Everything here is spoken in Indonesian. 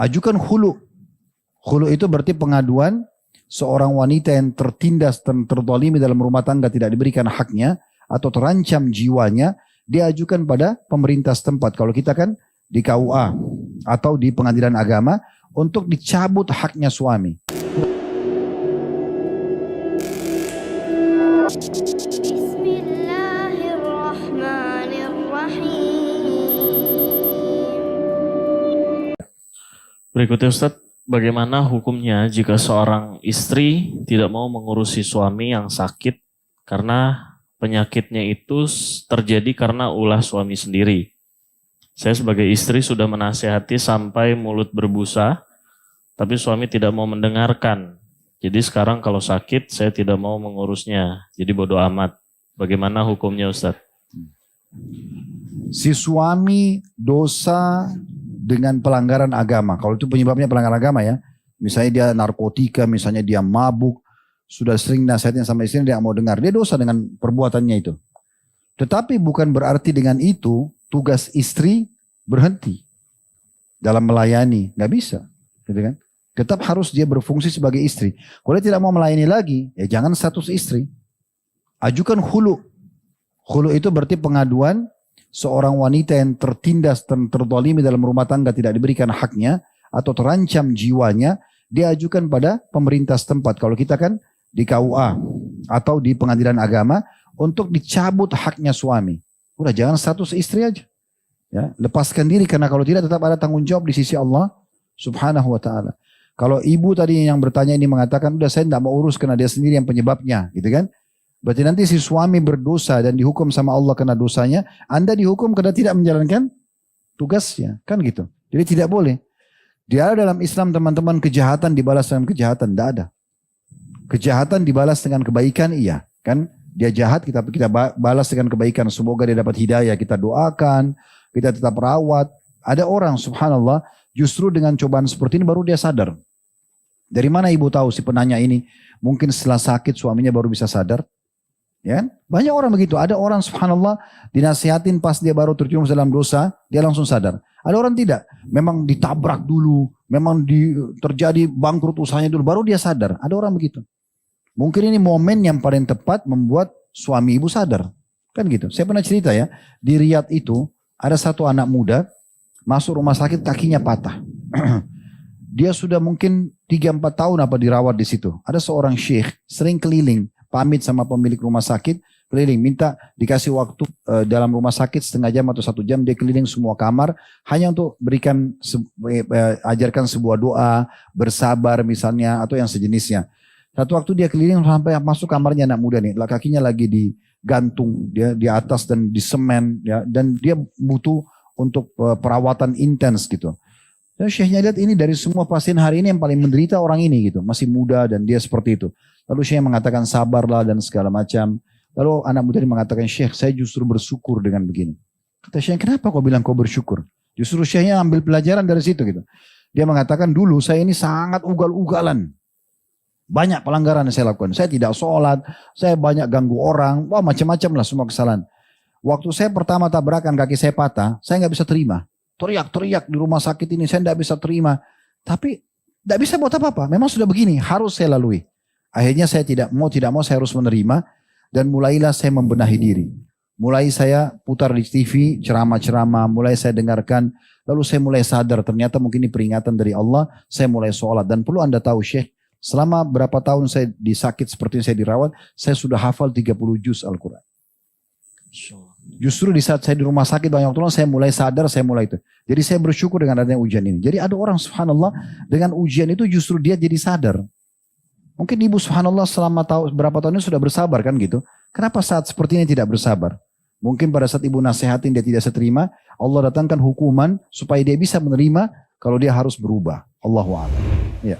Ajukan khulu. Khulu itu berarti pengaduan seorang wanita yang tertindas dan terzalimi dalam rumah tangga, tidak diberikan haknya atau terancam jiwanya, dia ajukan pada pemerintah setempat. Kalau kita kan di KUA atau di pengadilan agama untuk dicabut haknya suami. Berikutnya Ustadz, bagaimana hukumnya jika seorang istri tidak mau mengurusi suami yang sakit karena penyakitnya itu terjadi karena ulah suami sendiri. Saya sebagai istri sudah menasihati sampai mulut berbusa, tapi suami tidak mau mendengarkan. Jadi sekarang kalau sakit saya tidak mau mengurusnya, jadi bodoh amat. Bagaimana hukumnya Ustadz? Si suami dosa dengan pelanggaran agama. Kalau itu penyebabnya pelanggaran agama ya. Misalnya dia narkotika, misalnya dia mabuk. Sudah sering nasihatnya sama istrinya, dia mau dengar. Dia dosa dengan perbuatannya itu. Tetapi bukan berarti dengan itu tugas istri berhenti dalam melayani. Nggak bisa. Gitu kan? Tetap harus dia berfungsi sebagai istri. Kalau dia tidak mau melayani lagi, ya jangan status istri. Ajukan khulu. Khulu itu berarti pengaduan seorang wanita yang tertindas dan terzalimi dalam rumah tangga, tidak diberikan haknya atau terancam jiwanya, dia ajukan pada pemerintah setempat. Kalau kita kan di KUA atau di pengadilan agama untuk dicabut haknya suami. Udah jangan status istri aja. Ya, lepaskan diri, karena kalau tidak tetap ada tanggung jawab di sisi Allah Subhanahu wa taala. Kalau ibu tadi yang bertanya ini mengatakan, udah saya tidak mau urus karena dia sendiri yang penyebabnya, gitu kan? Berarti nanti si suami berdosa dan dihukum sama Allah karena dosanya, Anda dihukum karena tidak menjalankan tugasnya, kan gitu. Jadi tidak boleh. Dia dalam Islam teman-teman, kejahatan dibalas dengan kejahatan, tidak ada. Kejahatan dibalas dengan kebaikan, iya. Kan dia jahat, kita balas dengan kebaikan. Semoga dia dapat hidayah, kita doakan, kita tetap rawat. Ada orang subhanallah, justru dengan cobaan seperti ini baru dia sadar. Dari mana ibu tahu si penanya ini? Mungkin setelah sakit suaminya baru bisa sadar. Ya, banyak orang begitu. Ada orang subhanallah dinasihatin pas dia baru terjerumus dalam dosa, dia langsung sadar. Ada orang tidak, memang ditabrak dulu, memang terjadi bangkrut usahanya dulu, baru dia sadar. Ada orang begitu. Mungkin ini momen yang paling tepat membuat suami ibu sadar. Kan gitu. Saya pernah cerita ya, di Riyadh itu ada satu anak muda masuk rumah sakit, kakinya patah. Dia sudah mungkin 3-4 tahun apa dirawat di situ. Ada seorang syekh sering keliling, pamit sama pemilik rumah sakit, keliling, minta dikasih waktu dalam rumah sakit setengah jam atau 1 jam, dia keliling semua kamar, hanya untuk berikan, ajarkan sebuah doa, bersabar misalnya, atau yang sejenisnya. Satu waktu dia keliling sampai masuk kamarnya anak muda nih, kakinya lagi digantung, dia di atas dan di semen, ya, dan dia butuh untuk perawatan intens gitu. Dan syekhnya lihat ini dari semua pasien hari ini yang paling menderita orang ini gitu, masih muda dan dia seperti itu. Lalu Syekh mengatakan sabarlah dan segala macam. Lalu anak muda ini mengatakan, Syekh saya justru bersyukur dengan begini. Kata Syekh, kenapa kau bilang kau bersyukur? Justru Syekhnya ambil pelajaran dari situ gitu. Dia mengatakan, dulu saya ini sangat ugal-ugalan. Banyak pelanggaran yang saya lakukan. Saya tidak sholat, saya banyak ganggu orang, wah macam-macam lah semua kesalahan. Waktu saya pertama tabrakan kaki saya patah, saya nggak bisa terima. Teriak-teriak di rumah sakit ini, saya nggak bisa terima. Tapi nggak bisa buat apa-apa. Memang sudah begini, harus saya lalui. Akhirnya saya tidak mau saya harus menerima, dan mulailah saya membenahi diri. Mulai saya putar di TV ceramah-ceramah, mulai saya dengarkan, lalu saya mulai sadar ternyata mungkin ini peringatan dari Allah, saya mulai sholat. Dan perlu Anda tahu Syekh, selama berapa tahun saya disakit seperti ini, saya dirawat, saya sudah hafal 30 juz Al-Quran. Justru di saat saya di rumah sakit banyak waktu, saya mulai sadar, saya mulai itu. Jadi saya bersyukur dengan adanya ujian ini. Jadi ada orang subhanallah dengan ujian itu justru dia jadi sadar. Mungkin ibu subhanallah selama berapa tahun ini sudah bersabar kan gitu. Kenapa saat seperti ini tidak bersabar? Mungkin pada saat ibu nasihatin dia tidak seterima, Allah datangkan hukuman supaya dia bisa menerima kalau dia harus berubah. Allahu a'lam. Ya.